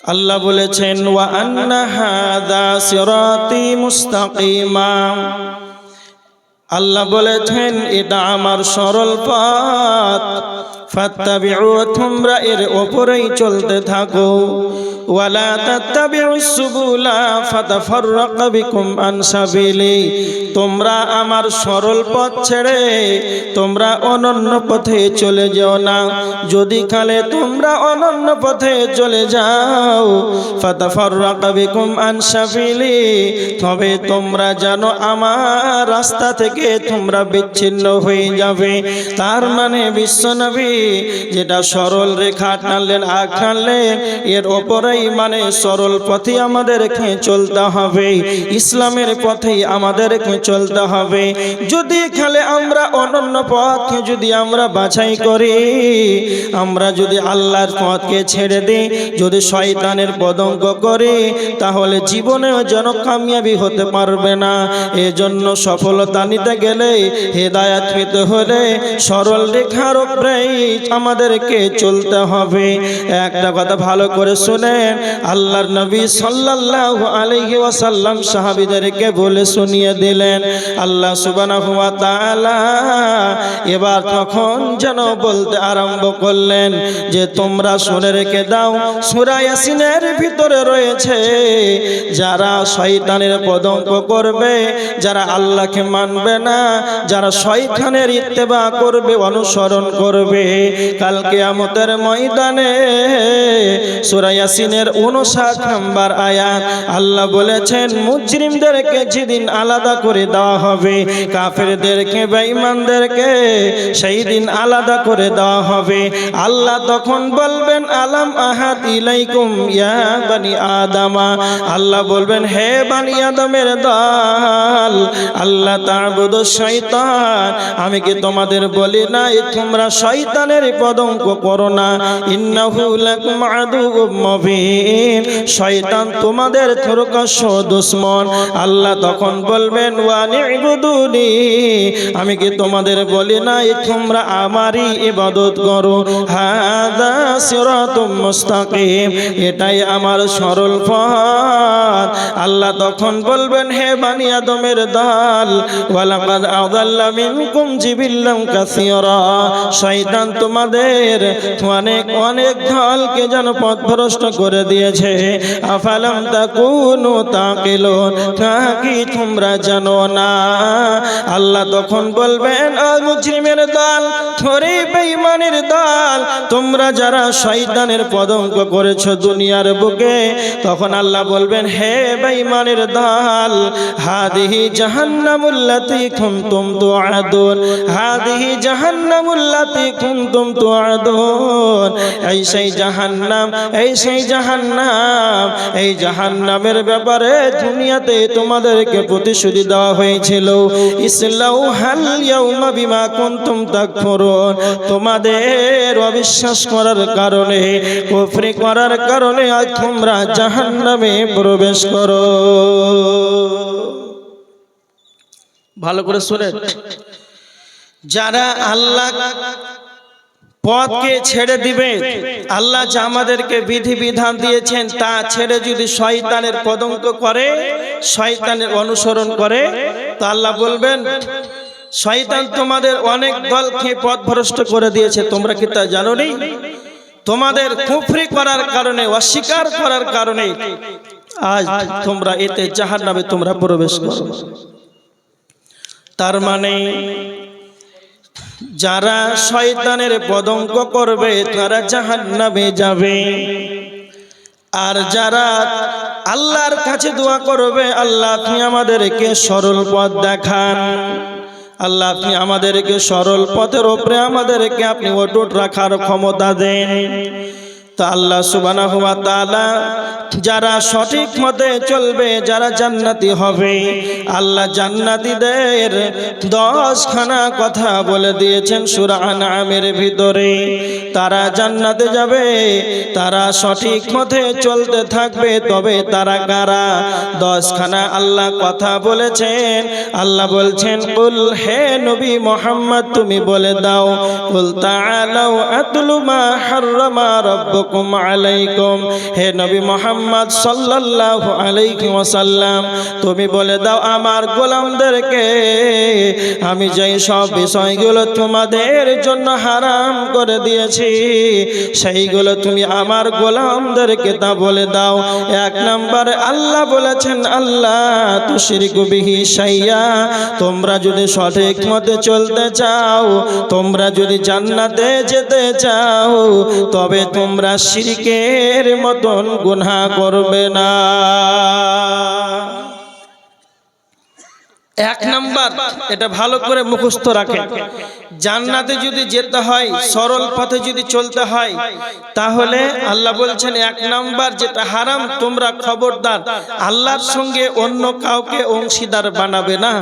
আল্লাহ বলেছেন ওয়া আন্না হাযা সিরাতি মুস্তাকিমা, আল্লাহ বলেছেন এটা আমার সরল পথ, ফাত্তাবিউ, তোমরা এর উপরেই চলতে থাকো, ওয়ালা তাত্তাবিউস সুবুলা ফাতাফাররাকা বিকুম আন সাবিলি, তোমরা আমার সরল পথ ছেড়ে তোমরা অনন্য পথে চলে যাও না। যদি কালে তোমরা অনন্য পথে চলে যাও, ফাতাফাররাকা বিকুম আন সাবিলি, তবে তোমরা জানো আমার রাস্তা থেকে তোমরা বিচ্ছিন্ন হয়ে যাবে। তার মানে বিশ্বনবী যেটা সরল রেখা টানলেন, আগ টানলেন, এর ওপরেই মানে সরল পথে আমাদেরকে চলতে হবে, ইসলামের পথেই আমাদেরকে চলতে হবে। যদি খালে আমরা অনন্য পথকে যদি আমরা বাছাই করি, আমরা যদি আল্লাহর পথকে ছেড়ে দিই, যদি শয়তানের পদঙ্ক করি, তাহলে জীবনেও যেন কামিয়াবি হতে পারবে না। এজন্য সফলতা নিতে গেলে, হেদায়েত পেতে হলে সরল রেখার উপরেই আমাদেরকে চলতে হবে। একটা কথা ভালো করে শুনেন, আল্লাহর নবী সাল্লাল্লাহু আলাইহি ওয়াসাল্লাম সাহাবীদেরকে বলে শুনিয়ে দিলেন। আল্লাহ সুবহানাহু ওয়া তাআলা এবার তখন যেন বলতে আরম্ভ করলেন যে তোমরা শুনে রেখে দাও, সূরা ইয়াসিনের ভিতরে রয়েছে যারা শয়তানের পদঙ্ক করবে, যারা আল্লাহকে মানবে না, যারা শয়তানের ইত্তেবা করবে, অনুসরণ করবে, কাল কিয়ামতের ময়দানে সূরা ইয়াসিনের 59 নম্বর আয়াত আল্লাহ বলেছেন মুজরিমদেরকে যেদিন আলাদা করে দেওয়া হবে, কাফেরদেরকে, বেঈমানদেরকে সেই দিন আলাদা করে দেওয়া হবে। আল্লাহ তখন বলবেন আলাম আহাদ ইলাইকুম ইয়া বানি আদামা, আল্লাহ বলবেন হে বানি আদমের দল, আল্লাহ তা'বুদু শয়তান, আমি কি তোমাদের বলি নাই তোমরা শয়তানের পদঙ্ক করো না, ইন্নাহু লাকুম আদুউম মুবিন, শয়তান তোমাদের প্রকাশ্য দুশমন। আল্লাহ তখন বলবেন ওয়া নি'বুদুনি, আমি কি তোমাদের বলি নাই তোমরা আমারই ইবাদত করো, হাদা সিরাতুম মুস্তাকিম, এটাই আমার সরল পথ। আল্লাহ তখন বলবেন হে বানি আদমের দল, ওয়ালাকাদ আযাল্লা মিনকুম জিবিল্লাম কাসীরা, শয়তান তোমাদের অনেক অনেক দলকে যেন পথভ্রষ্ট করে দিয়েছে। আফালাম তাকুনু তাকিলুন, কি তোমরা জানো না? আল্লাহ তখন বলবেন ও মুজরিমের দল, তোরে বেঈমানের দল, তোমরা যারা শয়তানের পদঙ্ক করেছো দুনিয়ার বুকে, তখন আল্লাহ বলবেন হে বেঈমানের দল, হাদিহি জাহান্নামুল্লাতী কুনতুম তুআদুন, হাদিহি জাহান্নামুল্লাতী কুনতুম তুআদুন, এই সেই জাহান্নাম, এই সেই জাহান্নাম, এই জাহান্নামের ব্যাপারে দুনিয়াতে তোমাদেরকে প্রতিশ্রুতি দেওয়া হয়েছিল, ইসলাউহাল ইয়াউমা বিমা কুনতুম তাকফুরুন, তোমাদের অবিশ্বাস করার কারণে, কুফরি করার কারণে আজ তোমরা জাহান্নামে প্রবেশ করো। ভালো করে শুনেন, যারা আল্লাহ পথকে ছেড়ে দিবে, আল্লাহ যা আমাদেরকে বিধি বিধান দিয়েছেন তা ছেড়ে যদি শয়তানের পদঙ্ক করে, শয়তানের অনুসরণ করে, তো আল্লাহ বলবেন শয়তান তোমাদের অনেক দলকে পথভ্রষ্ট করে দিয়েছে, তোমরা কি তা জানো নি? তোমাদের কুফরি করার কারণে, অস্বীকার করার কারণে আজ তোমরা এতে জাহান্নামে তোমরা প্রবেশ করো। তার মানে যারা শয়তানের পদঙ্ক করবে তারা জাহান্নামে যাবে, আর যারা আল্লাহর কাছে দোয়া করবে আল্লাহ আপনি আমাদেরকে সরল পথ দেখান, আল্লাহ আপনি আমাদেরকে সরল পথের উপরে আমাদেরকে আপনি অটুট রাখার ক্ষমতা দেন, তো আল্লাহ সুবহানাহু ওয়া তাআলা যারা সঠিক মতে চলবে, যারা জান্নাতি হবে, আল্লাহ জান্নাতীদের 10খানা কথা বলে দিয়েছেন সূরা আনআমের ভিতরে। তারা জান্নাতে যাবে, তারা সঠিক পথে চলতে থাকবে, তবে তারা কারা? 10খানা আল্লাহ কথা বলেছেন। আল্লাহ বলছেন কুল, হে নবী মুহাম্মদ তুমি বলে দাও, কুল তাআলাউ আতলু মা হাররামা রাব্বুকুম হাক্কুকুম আলাইকুম। হে নবী মুহাম্মদ সাল্লাল্লাহু আলাইহি ওয়াসাল্লাম, তুমি বলে দাও আমার গোলামদেরকে আমি যেই সব বিষয়গুলো তোমাদের জন্য হারাম করে দিয়েছি সেইগুলো তুমি আমার গোলামদেরকে তা বলে দাও। এক নম্বরে আল্লাহ বলেছেন, আল্লাহ তুশরিকু বিহি শাইয়া, তোমরা যদি সঠিক মতে চলতে চাও, তোমরা যদি জান্নাতে যেতে চাও, তবে তোমরা শিরকের মতন গুনাহ করবে না। এক নাম্বার, এটা ভালো করে মুখস্থ রাখেন। জান্নাতে যদি যেতে হয়, সরল পথে যদি চলতে হয়, তাহলে আল্লাহ বলছেন এক নাম্বার যেটা হারাম, তোমরা খবরদার আল্লাহর সঙ্গে অন্য কাউকে অংশীদার বানাবে না।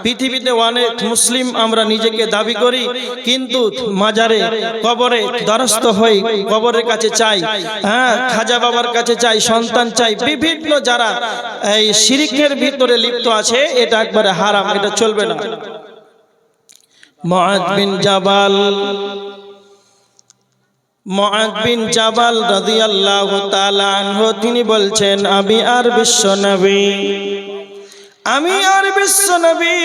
পৃথিবীতে অনেক মুসলিম আমরা নিজেকে দাবি করি, কিন্তু মাজারে কবরে দ্বারস্থ হই, কবরের কাছে চাই, খাজা বাবার কাছে চাই, সন্তান চাই, বিভিন্ন যারা এই শিরকের ভিতরে লিপ্ত আছে, এটা একবারে হারাম, এটা চলবে না। মুআয বিন জাবাল রাদিয়াল্লাহু তাআলা আনহু তিনি বলছেন, আমি আর বিশ্বনবী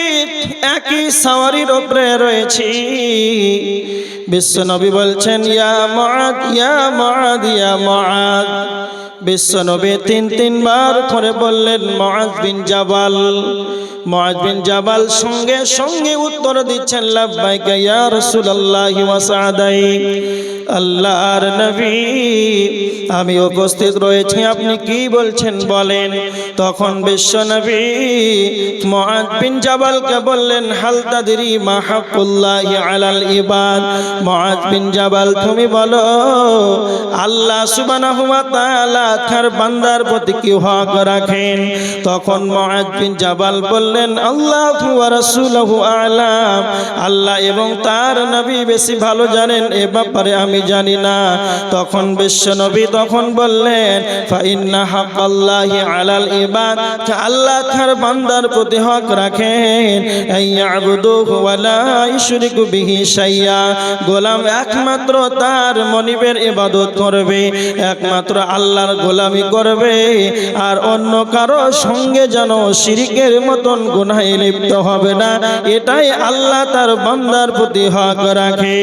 একই সাওয়ারির উপরে রয়েছি। বিশ্বনবী বলছেন, ইয়া মুআয ইয়া মুআয ইয়া মুআয। বিশ্বনবী তিনবার করে বললেন মুআয বিন জাবাল। মুআয বিন জাবাল সঙ্গে সঙ্গে উত্তর দিচ্ছেন, লাব্বাইকা ইয়া রাসূলুল্লাহ ওয়া সা'দাইক। আল্লাহর নবী আমি উপস্থিত রয়েছি, আপনি কি বলছেন বলেন। তখন বিশ্বনবী মুআয বিন জাবালকে বললেন, হাল তাদরি মা হাক্কুল্লাহি আলাল ইবাদ। মুআয বিন জাবাল তুমি বলো আল্লাহ সুবহানাহু ওয়া তাআলা তার বান্দার প্রতি কি হক রাখেন। তখন মুআয বিন জাবাল বললেন, আল্লাহু ওয়া রাসূলুহু আ'লাম, আল্লাহ এবং তার নবী বেশি ভালো জানেন, এ ব্যাপারে আমি জানি না। তখন বিশ্বনবী তখন বললেন, ফা ইন্না হাক্কাল্লাহি আলাল ইবাদ, আল্লাহ তার বান্দার প্রতি হক রাখেন, আইয়াবুদুহু ওয়া লা ইউশরিকু বিহি শাইয়া, গোলাম একমাত্র তার মনিবের ইবাদত করবে, একমাত্র আল্লাহর গোলামি করবে, আর অন্য কারো সঙ্গে যেন শিরকের মতন গুনাহে লিপ্ত হবে না। এটাই আল্লাহ তার বান্দার প্রতি হক রাখে।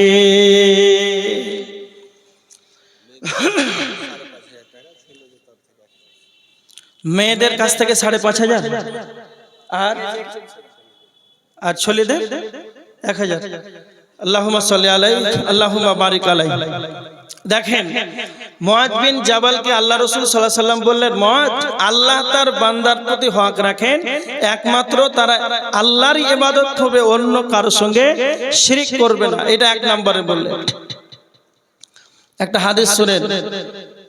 মেয়েদের কাছ থেকে 5,500 আর ছেলেদের 1,000। আল্লাহুম্মা সাল্লি আলাইহি আল্লাহুম্মা বারিক আলাইহি। দেখেন মুআয বিন জাবালকে আল্লাহ রাসূল সাল্লাল্লাহু আলাইহি ওয়াসাল্লাম বললেন, মুআয আল্লাহ তার বান্দার প্রতি হক রাখেন, একমাত্র তারা আল্লাহর ইবাদত হবে, অন্য কারোর সঙ্গে শিরক করবে না। এটা এক নম্বরে বললেন। একটা হাদিস শুনেন,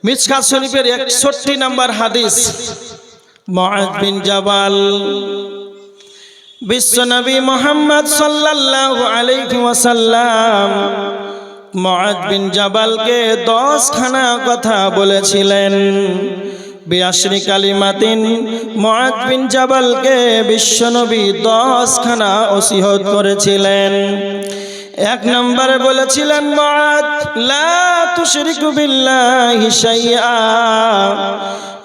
মিশকাত শরীফের 61 নম্বর হাদিস। মুআয বিন জাবাল বিশ্বনবী মুহাম্মদ সাল্লাল্লাহু আলাইহি ওয়াসাল্লাম মুআয বিন জাবালকে 10 খানা কথা বলেছিলেন। বিআশরি কালিমাতিন মুআয বিন জাবালকে বিশ্বনবী 10 খানা ওসিয়ত করেছিলেন। এক নম্বরে বলেছিলেন, মুআয লা তুশরিকু বিল্লাহি শাইআ,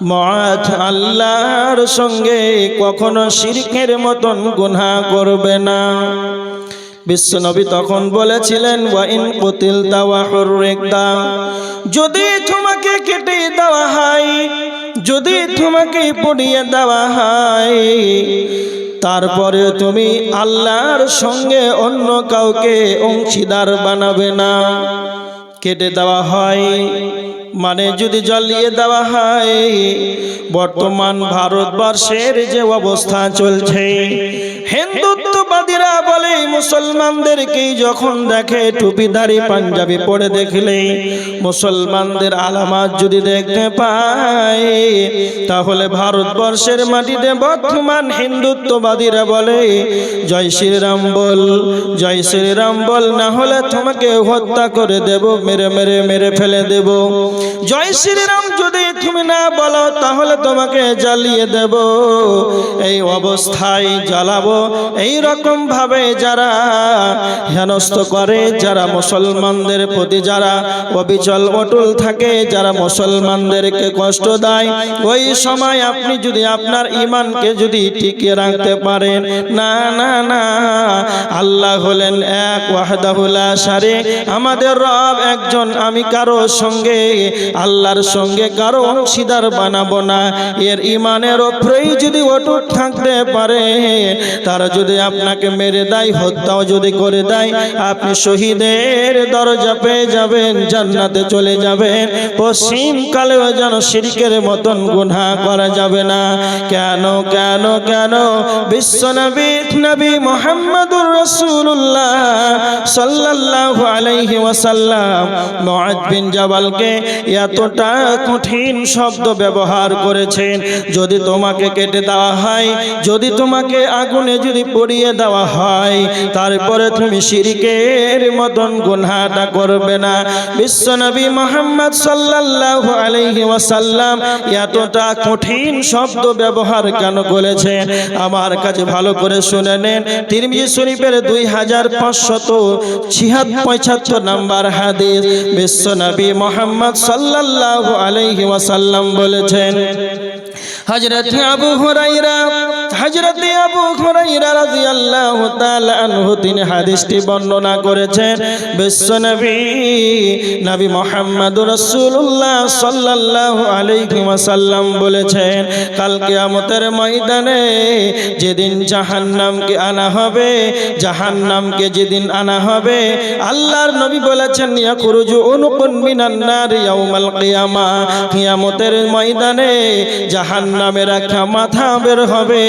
মুআয আল্লাহর সঙ্গে কখনো শিরকের মতন গুনাহ করবে না। বিশ্বনবী তখন বলেছিলেন, ওয়া ইন কুতিলতা ওয়া হুররিকতা, যদি তোমাকে কেটে দেওয়া হয়, যদি তোমাকে পুড়িয়ে দেওয়া হয়, তারপরে তুমি আল্লাহর সঙ্গে অন্য কাউকে অংশীদার বানাবে না। কেটে দেওয়া হয় মানে যদি জ্বালিয়ে দেওয়া হয়, বর্তমান ভারতবর্ষের যে অবস্থা চলছে, হিন্দুত্ববাদীরা বলে মুসলমানদেরকেই যখন দেখে টুপিধারী পাঞ্জাবি পরে দেখলে, মুসলমানদের আলামত যদি দেখতে পায়, তাহলে ভারতবর্ষের মাটিতে বর্তমান হিন্দুত্ববাদীরা বলে জয় শ্রীরাম বল, জয় শ্রীরাম বল, না হলে তোমাকে হত্যা করে দেব, মেরে ফেলে দেব। জয় শ্রীরাম যদি তুমি না বলো তাহলে তোমাকে জ্বালিয়ে দেব। এই অবস্থায় জ্বালাবো, এই রকম ভাবে যারা হেনস্থ করে, যারা মুসলমানদের প্রতি যারা অবিচল অটল থাকে, যারা মুসলমানদেরকে কষ্ট দেয়, ওই সময় আপনি যদি আপনার ঈমানকে যদি টিকিয়ে রাখতে পারেন, না না না, আল্লাহ হলেন এক, ওয়াহদাহু লা শারীক, আমাদের রব একজন, আমি কারো সঙ্গে আল্লাহর সঙ্গে কারো অংশীদার বানাবো না। এর ঈমানের উপরেই যদি অটুট থাকতে পারে, তারা যদি আপনাকে মেরে দেয়, হত্যাও যদি করে দেয়, আপনি শহীদের দরজা পেয়ে যাবেন, জান্নাতে চলে যাবেন। পশ্চিম কালেও যেন শিরকের মতন গুনাহ করা যাবে না। কেন কেন কেন? বিশ্বনবী নবী মুহাম্মদুর রাসূলুল্লাহ সাল্লাল্লাহু আলাইহি ওয়াসাল্লাম মুআয বিন জাবালকে এতটা কঠিন শব্দ ব্যবহার করেছেন, যদি তোমাকে কেটে দেওয়া হয়, যদি তোমাকে আগুনে যদি পুড়িয়ে দেওয়া হয়, তারপরে তুমি শিরকের মতন গুনাহটা করবে না। বিশ্বনবী মুহাম্মদ সাল্লাল্লাহু আলাইহি ওয়াসাল্লাম এতটা কঠিন শব্দ ব্যবহার কেন করেছেন? আমার কাছে ভালো করে শুনে নেন। তিরমিজি শরীফের 2575 নম্বর হাদিস, বিশ্বনবী মুহাম্মদ সাল্লাল্লাহু আলাইহি ওয়াসাল্লাম বলেছেন, হযরত আবু হুরায়রা রাদিয়াল্লাহু তাআলা আনহু তিনি হাদিসটি বর্ণনা করেছেন। বিশ্বনবী নবী মুহাম্মদুর রাসূলুল্লাহ সাল্লাল্লাহু আলাইহি ওয়াসাল্লাম বলেছেন, কাল কিয়ামতের ময়দানে যেদিন জাহান্নামকে আনা হবে, জাহান্নামকে যেদিন আনা হবে, আল্লাহর নবী বলেছেন, ইয়াখরুজু উনুকুন মিনান নার ইয়াউমাল কিয়ামা, কিয়ামতের ময়দানে জাহান্নামের একটা মাথা বের হবে,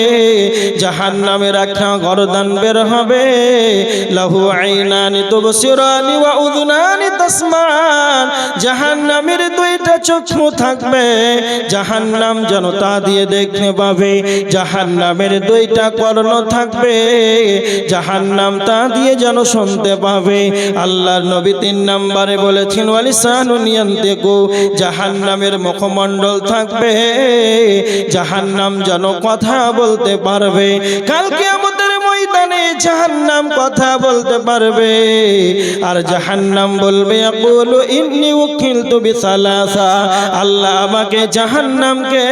জাহান্নামের একটা গর্দান বের হবে, লাহু আইনানি তুবসিরানি ওয়া উযুনানি তাসমান, জাহান্নামের দুইটা চক্ষু থাকবে, জাহান্নাম যেন তা দিয়ে দেখতে পাবে, জাহান্নামের দুইটা কর্ণ থাকবে, জাহান্নাম তা দিয়ে যেন শুনতে পাবে। আল্লাহর নবী 3 নম্বরে বলেছেন, ওয়ালিসানুন ইয়ানতিকু, জাহান্নামের মুখমণ্ডল থাকবে, জাহান্নাম যেন কথা বলতে পারবে। কাল কিয়ামতের ময়দানে জাহান্নাম কথা বলতে পারবে, আর জাহান্নাম বলবে, ইয়াকুলু ইন্নী উকিলতু বিসালাসা, আল্লাহ আমাকে জাহান্নামকে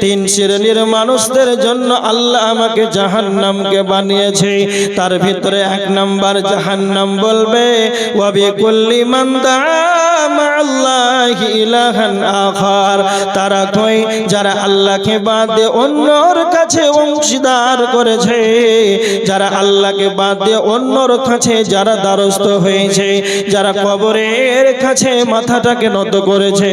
3 শ্রেণীর মানুষদের জন্য আল্লাহ আমাকে জাহান্নামকে বানিয়েছে। তার ভিতরে 1 নম্বর জাহান্নাম বলবে, ওয়া বিকুল্লি মান দাআ মা'আল্লাহি ইলাহান আখার, তারা কই যারা আল্লাহকে বাদ দিয়ে অন্যর কাছে অংশীদার করেছে, যারা আল্লাহকে বাদ দিয়ে অন্যর কাছে যারা দ্বারস্থ হয়েছে, যারা কবরের কাছে মাথাটাকে নত করেছে,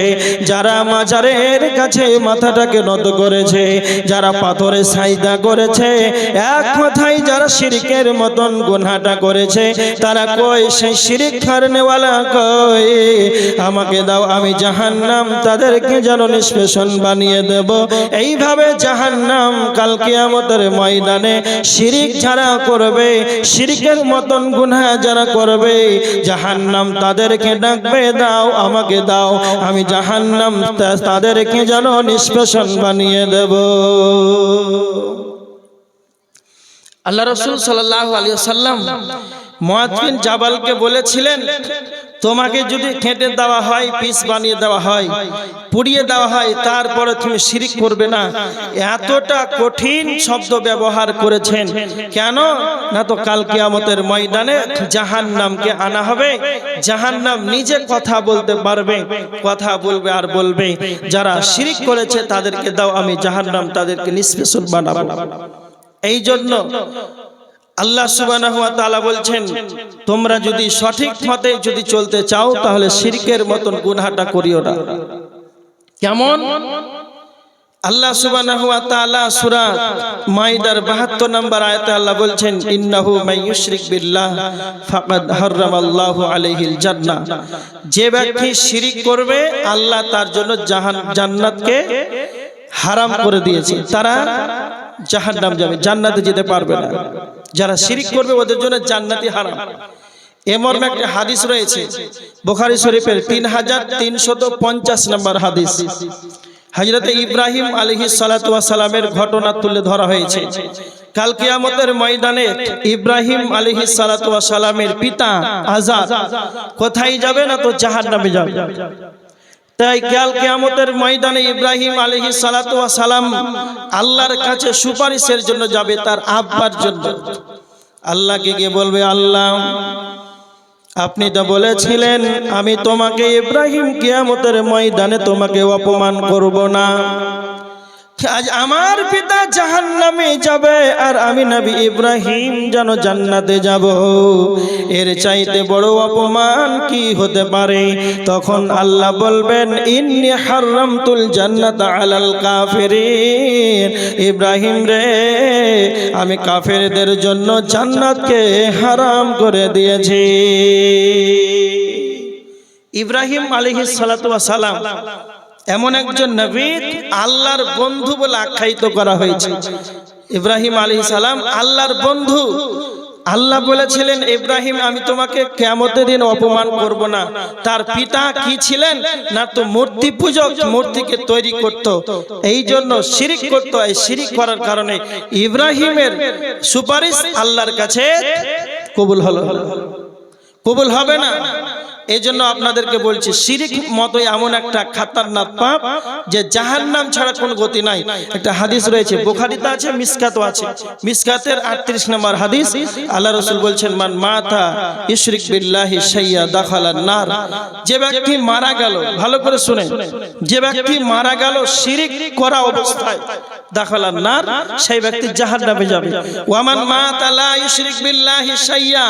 যারা মাজারের কাছে মাথাটাকে নত করেছে, যারা পাথরে সাজদা করেছে, এক কথায় যারা শিরকের মতন গুনাহটা করেছে, তারা কই সেই শিরক করনেওয়ালা কই আমাকে দাও, আমি জাহান্নাম তাদেরকে যেন নিষ্পেষণ বানিয়ে দেব। এইভাবে জাহান্নাম কাল কিয়ামতের ময়দানে শিরক যারা করবে, শিরকের মতন গুনাহ যারা করবে, জাহান্নাম তাদেরকে ডাকবে, দাও আমাকে দাও, আমি জাহান্নাম তাদেরকে যেন নিষ্পেষণ বানিয়ে দেব। আল্লাহ রাসূল সাল্লাল্লাহু আলাইহি ওয়াসাল্লাম মুআয বিন জাবালকে বলেছিলেন, তোমাকে যদি কেটে দেওয়া হয়, পিস বানিয়ে দেওয়া হয়, পুড়িয়ে দেওয়া হয়, তারপরে তুমি শিরক করবে না। এতটা কঠিন শব্দ ব্যবহার করেছেন কেন? না তো কাল কিয়ামতের ময়দানে জাহান্নামকে আনা হবে, জাহান্নাম নিজে কথা বলতে পারবে, কথা বলবে আর বলবে, যারা শিরক করেছে তাদেরকে দাও, আমি জাহান্নাম তাদেরকে নিষ্পেষণ বানাবো। এই জন্য আল্লাহ সুবহানাহু ওয়া তাআলা বলছেন, তোমরা যদি সঠিক পথে যদি চলতে চাও, তাহলে শিরকের মতন গুনাহটা করিও না। কেমন? আল্লাহ সুবহানাহু ওয়া তাআলা সূরা মাইদার 72 নম্বর আয়াতে আল্লাহ বলছেন, ইন্নাহু মাইয়ুশরিক বিল্লাহ ফাকাদ হারামাল্লাহু আলাইহিল জান্নাহ, যে ব্যক্তি শিরক করবে আল্লাহ তার জন্য জান্নাতকে হারাম করে দিয়েছে, তারা জাহান্নাম যাবে, জান্নাতে যেতে পারবে না। যারা শিরক করবে ওদের জন্য জান্নাতি হারাম। এমন একটা হাদিস রয়েছে বুখারী শরীফের 3350 নম্বর হাদিস। হযরত ইব্রাহিম আলাইহিস সালাতু ওয়াস সালামের ঘটনা তুলে ধরা হয়েছে। কাল কিয়ামতের ময়দানে ইব্রাহিম আলাইহিস সালাতু ওয়াস সালামের পিতা আযার কোথায় যাবে না তো জাহান্নামে যাবে। তাই কাল কিয়ামতের ময়দানে ইব্রাহিম আলাইহিস সালাতু ওয়াস সালাম আল্লাহর কাছে সুপারিশের জন্য যাবে তার আব্বার জন্য। আল্লাহকে গিয়ে বলবে, আল্লাহ আপনি তো বলেছিলেন আমি তোমাকে ইব্রাহিম কিয়ামতের ময়দানে তোমাকে অপমান করব না। আজ আমার পিতা জাহান্নামে যাবে আর আমি নবী ইব্রাহিম যেন জান্নাতে যাব, এর চাইতে বড় অপমান কি হতে পারে? তখন আল্লাহ বলবেন, ইন্নী হারামতুল জান্নাতা আলাল কাফিরিন। ইব্রাহিম রে, আমি কাফেরদের জন্য জান্নাতকে হারাম করে দিয়েছি। ইব্রাহিম আলাইহিস সালাতু ওয়াস সালাম এমন একজন নবী, আল্লাহর বন্ধু বলে আখ্যায়িত করা হয়েছে। ইব্রাহিম আলাইহিস সালাম আল্লাহর বন্ধু। আল্লাহ বলেছিলেন, ইব্রাহিম আমি তোমাকে কিয়ামতের দিন অপমান করব না। তার পিতা কি ছিলেন না তো মূর্তি পূজক, মূর্তিকে তৈরি করত, এই জন্য শিরিক করত। এই শিরিক করার কারণে ইব্রাহিমের সুপারিশ আল্লাহর কাছে কবুল হলো, কবুল হবে না। এই জন্য আপনাদেরকে বলছি, শিরিক মতোই এমন একটা খাতারনাক পাপ যে জাহান্নাম ছাড়া কোনো গতি নাই। একটা হাদিস রয়েছে, বুখারীতে আছে, মিসকাতও আছে। মিসকাতের 38 নম্বর হাদিস, আল্লাহ রাসূল বলছেন, মান মাতা ইশরিক বিল্লাহি শাইয়া দাখালান নার। যে ব্যক্তি মারা গেল, ভালো করে শুনেন, যে ব্যক্তি মারা গেল শিরিক করা অবস্থায়, দাখালান নার, সেই ব্যক্তি জাহান্নামে যাবে। ওয়া মান মাতা লা ইশরিক বিল্লাহি শাইয়া,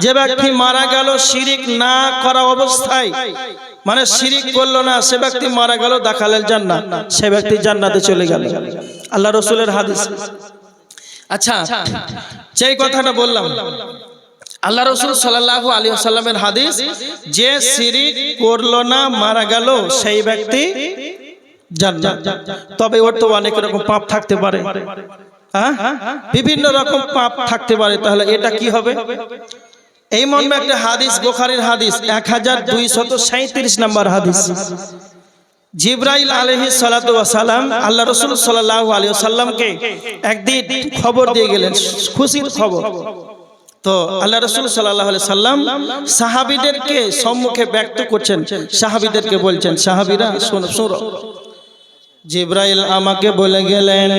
যে ব্যক্তি মারা গেল শিরিক না করা অবস্থায়, মানে শিরিক করলো না, সে ব্যক্তি মারা গেল দাখালাল জান্নাত, সে ব্যক্তি জান্নাতে চলে গেল। আল্লাহ রাসূলের হাদিস। আচ্ছা, যেই কথাটা বললাম, আল্লাহ রাসূল সাল্লাল্লাহু আলাইহি ওয়াসাল্লামের হাদিস, যে শিরিক করলো না মারা গেল সেই ব্যক্তি জান্নাত। তবে ওর তো অনেক রকম পাপ থাকতে পারে, হ্যাঁ, বিভিন্ন রকম পাপ থাকতে পারে। তাহলে এটা কি হবে? এই মর্মে একটা হাদিস, বুখারীর হাদিস 1237 নম্বর হাদিস। জিবরাইল আলাইহিস সালাতু ওয়াস সালাম আল্লাহ রাসূল সাল্লাল্লাহু আলাইহি ওয়াসাল্লামকে একদিন খবর দিয়ে গেলেন, খুশির খবর। তো আল্লাহ রাসূল সাল্লাল্লাহু আলাইহি সাল্লাম সাহাবীদেরকে সম্মুখে ব্যক্ত করছেন, সাহাবীদেরকে বলছেন, সাহাবীরা শোনো শোনো, জিবরাইল আমাকে বলে গেলেন,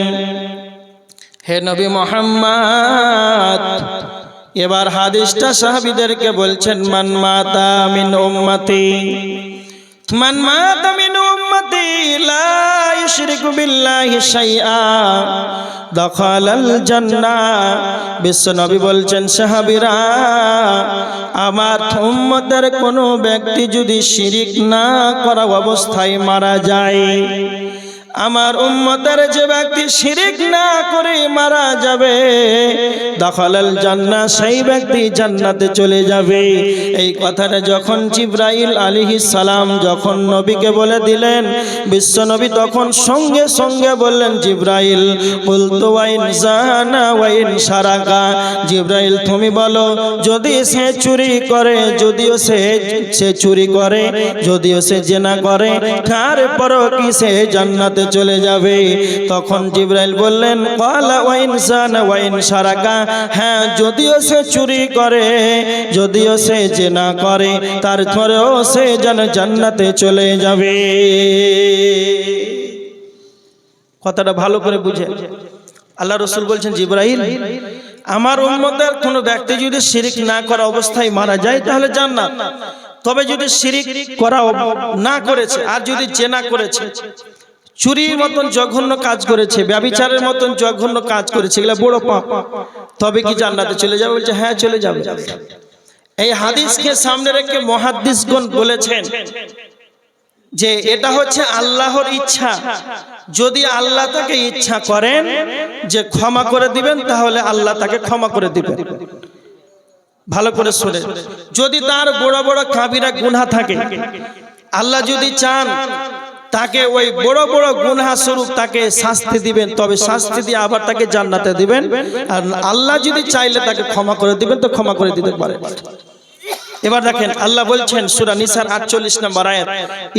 হে নবী মুহাম্মদ। এবার হাদিসটা সাহাবীদেরকে বলছেন, মান মাতা মিন উম্মতি, মান মাতা মিন উম্মতি লা ইশরিকু বিল্লাহি শাইআ দাখালাল জান্নাহ। বিশ্বনবী বলছেন, সাহাবীরা, আমার উম্মতের কোনো ব্যক্তি যদি শিরিক না করা অবস্থায় মারা যায়, আমার উম্মতের যে ব্যক্তি শিরিক না করে মারা যাবে, দাখালাল জান্নাহ, সেই ব্যক্তি জান্নাতে চলে যাবে। এই কথাটা যখন জিবরাইল আলাইহিস সালাম যখন নবীকে বলে দিলেন, বিশ্ব নবী তখন সঙ্গে সঙ্গে বললেন, জিবরাইল কুলতু ওয়াইন জানা ওয়াইন সারাকা। জিবরাইল তুমি বলো, যদি সে চুরি করে, যদিও সে চুরি করে, যদিও সে জিনা করে, তারপরও কি সে জান্নাতে চলে যাবে? তখন জিবরাইল বললেন, ক্বালা ওয়াইন জানা ওয়াইন সারাকা, হ্যাঁ, যদিও সে চুরি করে, যদিও সে জিনা করে, তারপরেও সে জান্নাতে চলে যাবে। কথাটা ভালো করে বুঝে। আল্লাহ রাসূল বলছেন, জিবরাইল, আমার উম্মতের কোনো ব্যক্তি যদি শিরিক না করা অবস্থায় মারা যায় তাহলে জান্নাত। তবে যদি শিরিক করা না করেছে আর যদি জিনা করেছে, চুরির মতন জঘন্য কাজ করেছে, ব্যভিচারের মতন জঘন্য কাজ করেছে, এগুলা বড় পাপ, তবে কি জান্নাতে চলে যাবে? বলছে, হ্যাঁ চলে যাবে। এই হাদিসকে সামনে রেখে মুহাদ্দিসগণ বলেছেন যে এটা হচ্ছে আল্লাহর ইচ্ছা। যদি আল্লাহ তাকে ইচ্ছা করেন যে ক্ষমা করে দিবেন, তাহলে আল্লাহ তাকে ক্ষমা করে দিবেন। ভালো করে শুনে, যদি তার বড় বড় কাবিরা গুনাহ থাকে, আল্লাহ যদি চান তাকে ওই বড় বড় গুনাহ স্বরূপ তাকে শাস্তি দিবেন, তবে শাস্তি দিয়ে আবার তাকে জান্নাতে দিবেন। আর আল্লাহ যদি চাইলে তাকে ক্ষমা করে দিবেন, তো ক্ষমা করে দিতে পারেন। এবার দেখেন আল্লাহ বলছেন সূরা নিসার 48 নম্বর আয়াত,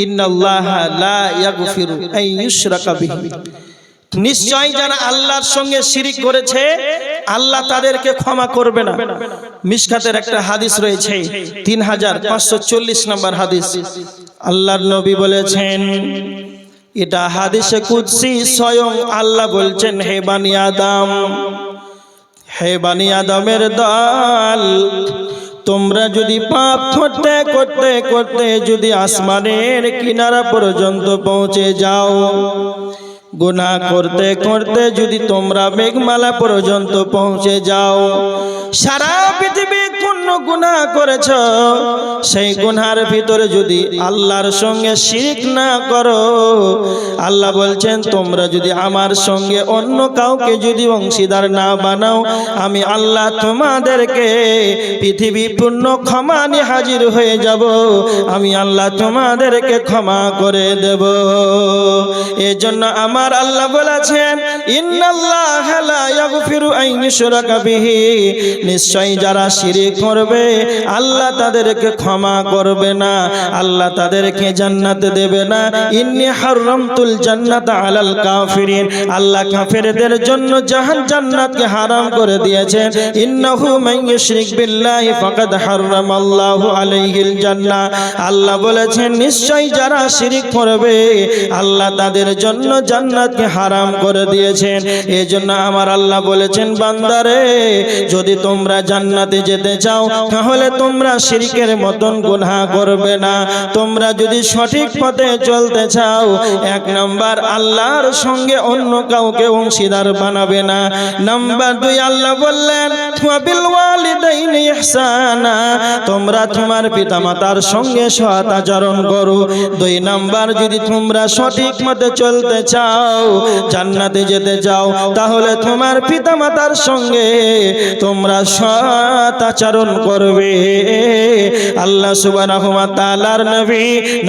ইন্নাল্লাহা লা ইয়াগফিরু আন ইউশরাকা বিহি, নিশ্চয় যারা আল্লাহর সঙ্গে শিরিক করেছে আল্লাহ তাদেরকে ক্ষমা করবে না। মিশকাতের একটা হাদিস রয়েছে 3540 নম্বর হাদিস, আল্লাহর নবী বলেছেন, এটা হাদিসে কুদসি, স্বয়ং আল্লাহ বলছেন, হে বানি আদম, হে বানি আদমের দল, তোমরা যদি পাপ করতে করতে করতে যদি আসমানের কিনারা পর্যন্ত পৌঁছে যাও, গুনাহ করতে করতে যদি তোমরা মেঘমালা পর্যন্ত পৌঁছে যাও, সারা পৃথিবী কোন গুনাহ করেছ, সেই গুনাহের ভিতরে যদি আল্লাহর সঙ্গে শিরক না করো, আল্লাহ বলছেন তোমরা যদি আমার সঙ্গে অন্য কাউকে যদি অংশীদার না বানাও, আমি আল্লাহ তোমাদেরকে পৃথিবী পূর্ণ ক্ষমা নিয়ে হাজির হয়ে যাব, আমি আল্লাহ তোমাদেরকে ক্ষমা করে দেব। এজন্য আমার আল্লাহ বলেছেন, ইন্নাল্লাহা লা ইয়াগফিরু আন ইউশরাকা বিহি, নিশ্চয়ই যারা শিরক করবে আল্লাহ তাদেরকে ক্ষমা করবে না, আল্লাহ তাদেরকে জান্নাত দেবে না। ইন্নী হারামতুল জান্নাতা আলাল কাফিরিন, আল্লাহ কাফেরদের জন্য জান্নাতকে হারাম করে দিয়েছেন। ইন্নাহু মান ইউশরিক বিল্লাহি ফাকাদ হারামাল্লাহু আলাইহিল জান্নাহ, আল্লাহ বলেছেন নিশ্চয়ই যারা শিরক করবে আল্লাহ তাদের জন্য জান্নাতকে হারাম করে দিয়েছেন। এজন্য আমার আল্লাহ বলেছেন, বান্দারে যদি তোমরা জান্নাতে যেতে চাও তাহলে তোমরা শিরকের মতন গুনাহ করবে না। তোমরা যদি সঠিক পথে চলতে চাও, এক নাম্বার আল্লাহর সঙ্গে অন্য কাউকে অংশীদার বানাবে না। নাম্বার 2 আল্লাহ বললেন, ওয়াবিল ওয়ালিদাইনি ইহসানা, তোমরা তোমার পিতামাতার সঙ্গে সৎ আচরণ করো। 2 নাম্বার যদি তোমরা সঠিক পথে চলতে চাও, জান্নাতে যেতে চাও, তাহলে তোমার পিতামাতার সঙ্গে তোমরা সৎ আচরণ করবে। আল্লাহ সুবহানাহু ওয়া তাআলার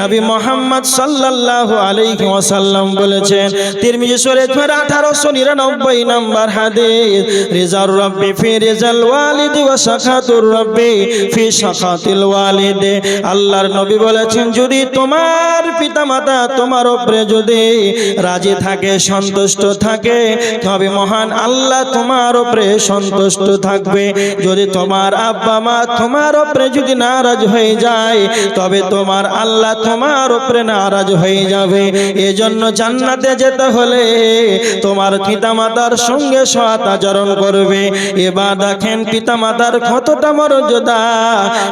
নবী মুহাম্মদ সাল্লাল্লাহু আলাইহি ওয়াসাল্লাম বলেছেন, তিরমিজি শরীফ 1899 নম্বর হাদিস, রিজার রাব্বি ফি রিজাল ওয়ালিদি ওয়া সাখাতুর রাব্বি ফি সাখাতিল ওয়ালিদি, আল্লাহর নবী বলেছেন যদি তোমার পিতামাতা তোমার উপরে যদি রাজি থাকে, সন্তুষ্ট থাকে, তবে মহান আল্লাহ তোমার উপরে সন্তুষ্ট থাকবে। যদি তোমার আব্বা মা তোমার উপরে যদি নারাজ হয়ে যায়, তবে তোমার আল্লাহ তোমার উপরে নারাজ হয়ে যাবে। এজন্য জান্নাতে যেতে হলে তোমার পিতামাতার সঙ্গে সৎ আচরণ করবে। এবার দেখেন পিতামাতার কতটা মর্যাদা।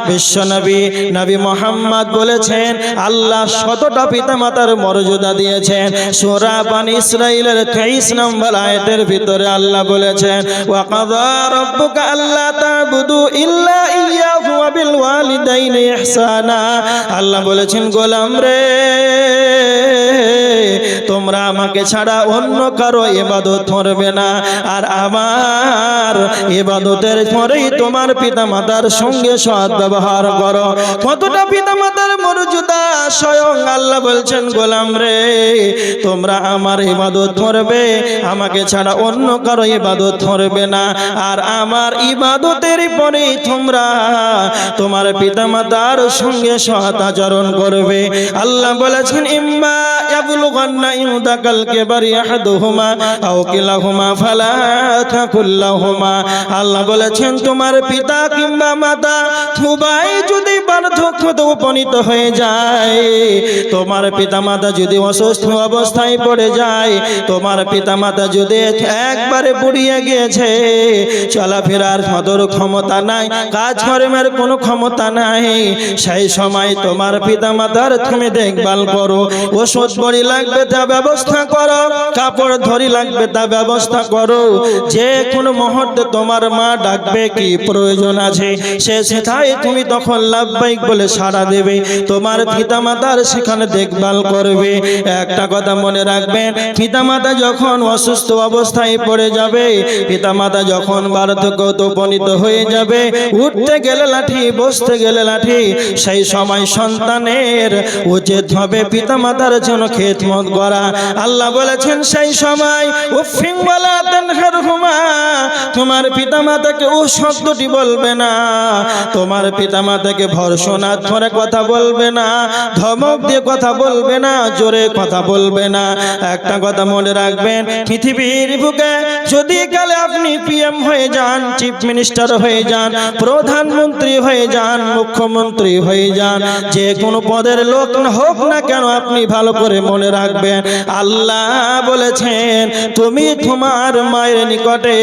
বিশ্বনবী নবী মুহাম্মদ বলেছেন, আল্লাহ 100টা পিতামাতার মর্যাদা দিয়েছেন। সূরা বনী ইসরাঈলের 23 নম্বর আয়াতের ভিতরে আল্লাহ বলেছেন, ওয়া কাযা রাব্বুকা আল্লা তা'বুদু ইল্লা ইয়্যাহু ওয়া বিল ওয়ালিদাইনি ইহসানা, আল্লাহ বলেছেন গোলাম রে, তোমরা আমাকে ছাড়া অন্য কারো ইবাদত করবে না, আর আমার ইবাদতের পরেই তোমার পিতামাতার সঙ্গে সৎ ব্যবহার করো। কতটা পিতামাতার মর্যাদা, স্বয়ং আল্লাহ বলছেন গোলাম রে, তোমরা আমার ইবাদত করবে, আমাকে ছাড়া অন্য কারো ইবাদত করবে না, আর আমার ইবাদতের পরেই তোমরা তোমার পিতামাতার সঙ্গে সৎ আচরণ করবে। আল্লাহ বলেছেন, ইম্মা ইয়াবলুগান্না ইনদাকাল কিবারি আহাদুহুমা আও কিলাহুমা ফালা তাকুল লাহুমা, আল্লাহ বলেছেন তোমার পিতা কিংবা মাতা উভয় যদি বার্ধক্যতে উপনীত হয়ে যায়, তোমার পিতামাতা যদি অসুস্থ অবস্থায় পড়ে যায়, তোমার পিতামাতা যদি একবারে বুড়িয়ে গিয়েছে, চলাফেরার মতোর ক্ষমতা নাই, কাজকর্মের কোনো ক্ষমতা নাই, সেই সময় তোমার পিতামাতার তুমি দেখভাল করো। ওষুধ বড়ি লাগবে তা ব্যবস্থা করো, কাপড় ধরি লাগবে তা ব্যবস্থা করো। যে কোনো মুহূর্তে তোমার মা ডাকবে, কি প্রয়োজন আছে সে সেটাই তুমি তখন লাভবাহিক বলে সাড়া দেবে, তোমার পিতামাতার সেখানে দেখভাল করবে। একটা কথা মনে রাখবেন, পিতামাতা যখন অসুস্থ অবস্থায় পড়ে যাবে, পিতামাতা যখন বার্ধক্যতে উপনীত হয়ে যাবে, উঠতে গেলে লাঠি, বসতে গেলে লাঠি, সেই সময় সন্তানের উচিত হবে পিতামাতার জন্য খেদমত করা, আল্লাহ বলেছেন সেই সময় উফিন ওয়ালা তানহারহুমা, তোমার পিতামাতাকে ও শব্দটি বলবে না, তোমার পিতামাতাকে ভর্ৎসনা করে কথা বলবে না, ধমক দিয়ে কথা বলবে না, জোরে কথা বলবে না। একটা কথা মনে রাখবেন, পৃথিবীর বুকে যদি কালে আপনি পিএম হয়ে যান, চিফ মিনিস্টার হয়ে যান, প্রধানমন্ত্রী হয়ে যান, মুখ্যমন্ত্রী হয়ে যান, যে কোনো পদের লোক হোক না কেন, আপনি ভালো করে মনে রাখবেন আল্লাহ বলেছেন তুমি তোমার মায়ের নিকটে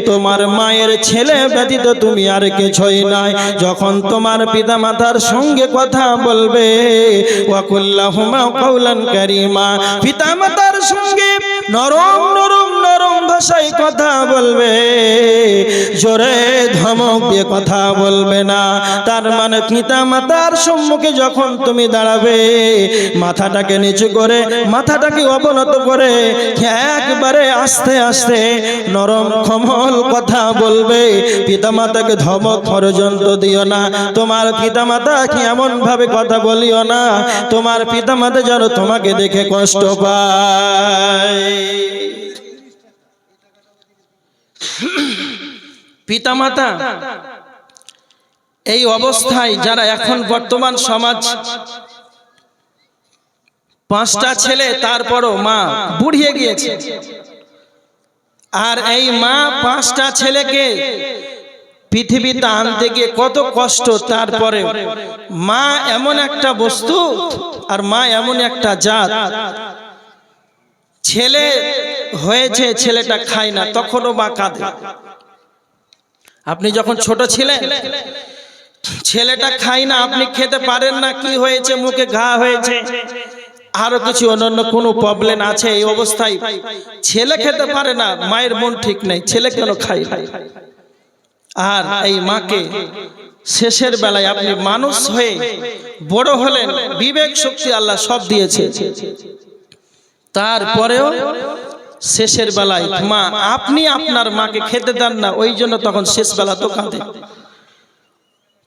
তোমার মায়ের ছেলে ব্যতীত তুমি আর কিছুই নাই। যখন তোমার পিতামাতার সঙ্গে কথা বলবে ওয়াকুল্লাহুমা কাওলান কারীমা, পিতামাতার সঙ্গে নরম নরম নরম ভাষায় কথা বলবে, জোরে ধমক দিয়ে কথা বলবে না। তার মানে পিতামাতার সম্মুখে যখন তুমি দাঁড়াবে, মাথাটাকে নিচু করে, মাথাটাকে অবনত করে একবারে আস্তে আস্তে নরম কোমল কথা বলবে। পিতামাতাকে ধমক পর্যন্ত দিও না, তোমার পিতামাতাকে এমন ভাবে কথা বলিও না তোমার পিতামাতা যেন তোমাকে দেখে কষ্ট পায়। পিতামাতা এই অবস্থায় যারা এখন বর্তমান সমাজ, পাঁচটা ছেলে তারপরও মা বুড়িয়ে গিয়েছে, আর এই মা পাঁচটা ছেলেকে পৃথিবীতে আনতে গিয়ে কত কষ্ট, তারপরে মা এমন একটা বস্তু আর মা এমন একটা জাত, ছেলে হয়েছে ছেলেটা খায় না, তখনও মা কাঁদে। আপনি যখন ছোট ছিলেন, ছেলেটা খায় না, আপনি খেতে পারেন না, কি হয়েছে, মুখে ঘা হয়েছে, আরো কিছু অন্যান্য কোনো প্রবলেম আছে, এই অবস্থায় ছেলে খেতে পারে না, মায়ের মন ঠিক নেই, ছেলে কেন খায় না। আর এই মাকে শেষের বেলায় আপনি মানুষ হয়ে বড় হলেন, বিবেক শক্তি আল্লাহ সব দিয়েছে, তারপরেও শেষের বেলায় মা আপনি আপনার মাকে খেতে দেন না, ওই জন্য তখন শেষ বেলা তো কাঁদে।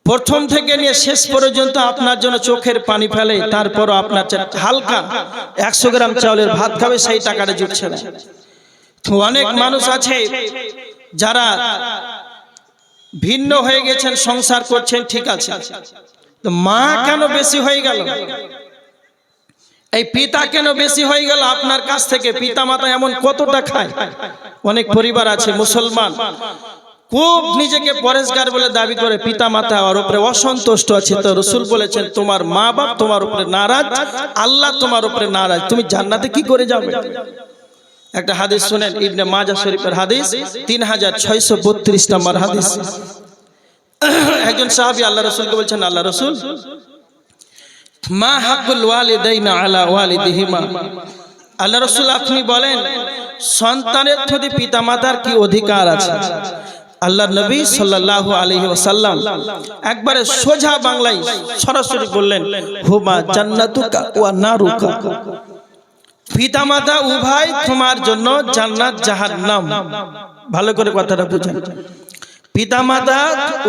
প্রথম থেকে নিয়ে শেষ পর্যন্ত আপনার জন্য চোখের পানি ফেলে, তারপরও আপনার হালকা 100 গ্রাম চাউলের ভাত খাবে, সেই টাকাটা জুটছে না। অনেক মানুষ আছে যারা ভিন্ন হয়ে গেছেন, সংসার করছেন, ঠিক আছে, তো মা কেন বেশি হয়ে গেল, এই পিতা কেন বেশি হয়ে গেল আপনার কাছ থেকে? পিতা মাতা এমন কতটা খায়। অনেক পরিবার আছে মুসলমান, খুব নিজেকে পরেশগার বলে দাবি করে, পিতা মাতা ওর উপরে অসন্তুষ্ট আছে, তো রাসূল বলেছেন তোমার মা বাপ তোমার উপরে নারাজ, আল্লাহ তোমার উপরে নারাজ, তুমি জান্নাতে কি করে যাবে? একটা হাদিস শুনেন, ইবনে মাজাহ শরীফের হাদিস 3632 নম্বর হাদিস। একজন সাহাবী আল্লাহ রাসূলকে বলছেন, আল্লাহ রাসূল, মা হাক্কুল ওয়ালিদাইনা আলা ওয়ালিদিহিমা, আল্লাহ রাসূল আপনি বলেন সন্তানের প্রতি পিতামাতার কি অধিকার আছে? আল্লাহ নবী সাল্লাল্লাহু আলাইহি ওয়াসাল্লাম একবারে সোজা বাংলায় সরাসরি বললেন, হুমা জান্নাতুকা ওয়া নারুকা, পিতামাতা উভয় তোমার জন্য জান্নাত জাহান্নাম। ভালো করে কথাটা বুঝেন, পিতামাতা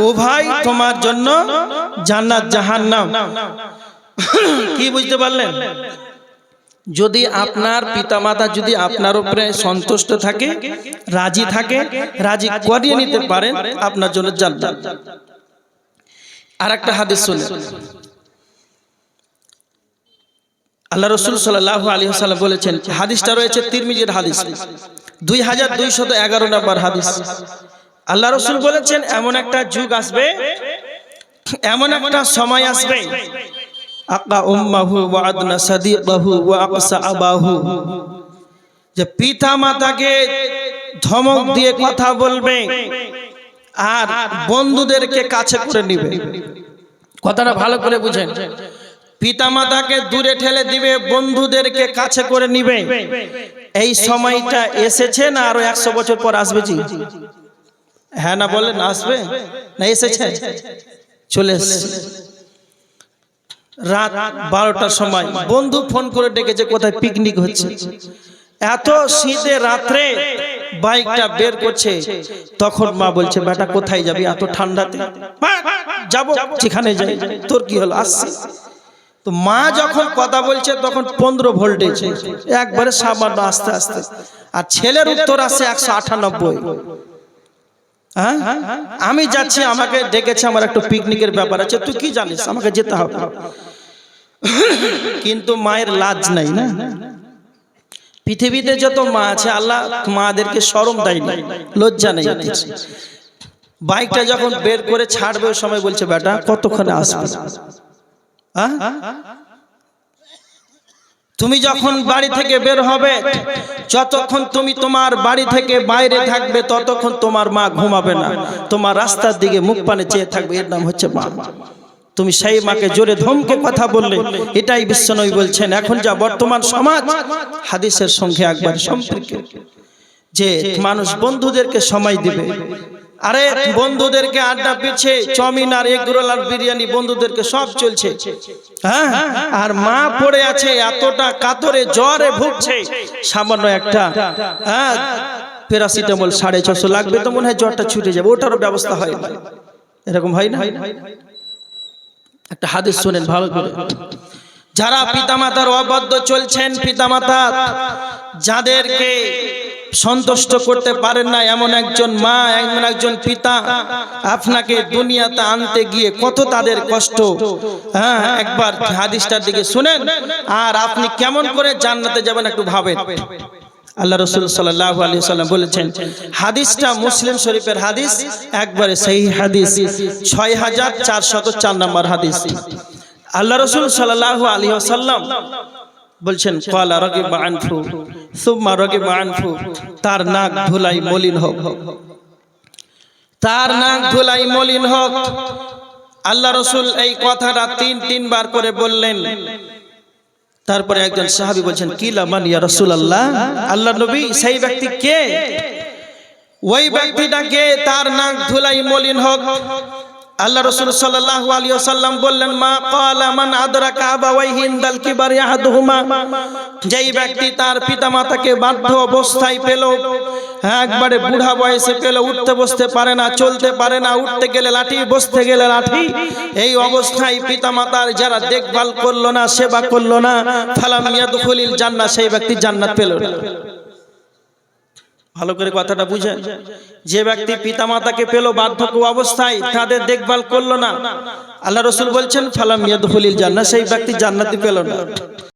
উভয় তোমার জন্য জান্নাত জাহান্নাম। কি বুঝতে পারলেন? যদি আপনার পিতামাতা যদি আপনার উপরে সন্তুষ্ট থাকে, রাজি থাকে, রাজি করিয়ে নিতে পারেন, আপনার জন্য জান্নাত। আর একটা হাদিস শুনুন, আল্লাহ রাসূল সাল্লাল্লাহু আলাইহি ওয়াসাল্লাম বলেছেন, হাদিসটা রয়েছে তিরমিজির হাদিস 2211 নম্বর হাদিস। আল্লাহ রাসূল বলেছেন এমন একটা যুগ আসবে, এমন একটা সময় আসবে, আকা উম্মাহু ওয়া আদনা সাদিকাহু ওয়া আকসা আবাহু, যে পিতা মাতাকে ধমক দিয়ে কথা বলবে আর বন্ধুদেরকে কাছে করে নেবে। কথাটা ভালো করে বুঝেন, পিতামাতাকে দূরে ঠেলে দিবে, বন্ধুদেরকে কাছে করে নিবে। এই সময়টা এসেছে না আরো 100 বছর পর আসবে? জি হ্যাঁ না বলেন, আসবে না এসেছে? চলে এসেছে। রাত 12টার সময় বন্ধু ফোন করে ডেকেছে, কোথায় পিকনিক হচ্ছে। এত শীতে রাত্রে বাইকটা বের করছে, তখন মা বলছে, বেটা কোথায় যাবি এত ঠান্ডাতে? যাবো যেখানে যাই, তোর কি হলো? আসছি। তো মা যখন কথা বলছে তখন 15 ভোল্টেজ, একবারে সামান্য আস্তে আস্তে। আর ছেলের উত্তর আসে 198। হ্যাঁ, আমি যাচ্ছি, আমাকে ডেকেছে, আমার একটা পিকনিকের ব্যাপার আছে, তুই কি জানিস, আমাকে যেতে হবে। কিন্তু মায়ের লাজ নাই না। পৃথিবীতে যত মা আছে আল্লাহ মাদেরকে শরম দেয় না, লজ্জা নেই। বাইকটা যখন বের করে ছাড়বে ওই সময় বলছে, বেটা কতক্ষণে আসবে? তুমি যখন বাড়ি থেকে বের হবে, যতক্ষণ তুমি তোমার বাড়ি থেকে বাইরে থাকবে ততক্ষণ তোমার মা ঘুমাবে না, তোমার রাস্তার দিকে মুখ পানে চেয়ে থাকবে। এর নাম হচ্ছে মা। তুমি সেই মাকে জোরে ধমকে কথা বললে, এটাই বিশ্বনবী বলছেন এখন যা বর্তমান সমাজ হাদিসের সঙ্গে একবার সম্পর্কে, যে মানুষ বন্ধুদেরকে সময় দিবে। আরে বন্ধুদেরকে আড্ডা পিছে চাউমিন আর এগ রোল আর বিরিয়ানি, বন্ধুদেরকে সব চলছে, হ্যাঁ, আর মা পড়ে আছে এতটা কাতরে জ্বরে ভুগছে, সামান্য একটা প্যারাসিটামল 650 লাগবে তো মনে হয় জ্বরটা ছুটে যাবে, ওটারও ব্যবস্থা হয় না। এরকম হয় না? একটা হাদিস শুনেন ভালো করে। যারা পিতামাতার অবাধ্য চলছেন, পিতামাতা যাদেরকে সন্তুষ্ট করতে পারেন না, এমন একজন মা, এমন একজন পিতা আপনাকে দুনিয়াতে আনতে গিয়ে কত তাদের কষ্ট, হ্যাঁ, একবার হাদিসটার দিকে শুনেন। আর আপনি কেমন করে জান্নাতে যাবেন একটু ভাবেন। আল্লাহ রাসূল সাল্লাল্লাহু আলাইহি ওয়াসাল্লাম বলেছেন, হাদিসটা মুসলিম শরীফের হাদিস, একবারে সহিহ হাদিস, 6404 নম্বর হাদিস। আল্লাহ রাসূল সাল্লাল্লাহু আলাইহি ওয়াসাল্লাম বলছেন, ক্বালা রাগিবা আনফু সুম্মা রাগিবা আনফু, তার নাক ধুলাই মলিন হোক, তার নাক ধুলাই মলিন হোক। আল্লাহ রাসূল এই কথাটা 3 বার করে বললেন। তারপরে একজন সাহাবী বলছেন, কিলা মান ইয়া রাসূলুল্লাহ, আল্লাহর নবী সেই ব্যক্তি কে? ওই ব্যক্তিটাকে তার নাক ধুলাই মলিন হোক। আল্লাহ রাসূল সাল্লাল্লাহু আলাইহি ওয়াসাল্লাম বললেন, মা ক্বালা মান আদরাকা আবাওয়াইহি ইনদাল কিবারি আহাদুহুমা, যেই ব্যক্তি তার পিতামাতাকে বাধ্য অবস্থায় পেল, একবারে বুড়া বয়সে পেল, উঠতে বসতে পারে না, চলতে পারে না, উঠতে গেলে লাঠি, বসতে গেলে লাঠি, এই অবস্থায় পিতামাতার যারা দেখভাল করলো না, সেবা করলো না, ফালাম ইয়াদখুলিল জান্নাহ, সেই ব্যক্তি জান্নাত পেল না। ভালো করে কথাটা বুঝেন। যে ব্যক্তি পিতামাতাকে পেল বার্ধক্য অবস্থায়, তাদের দেখভাল করলো না, আল্লাহ রাসূল বলছেন ফালাম ইয়াদখুলিল জান্নাহ, সেই ব্যক্তি জান্নাতি পেল না।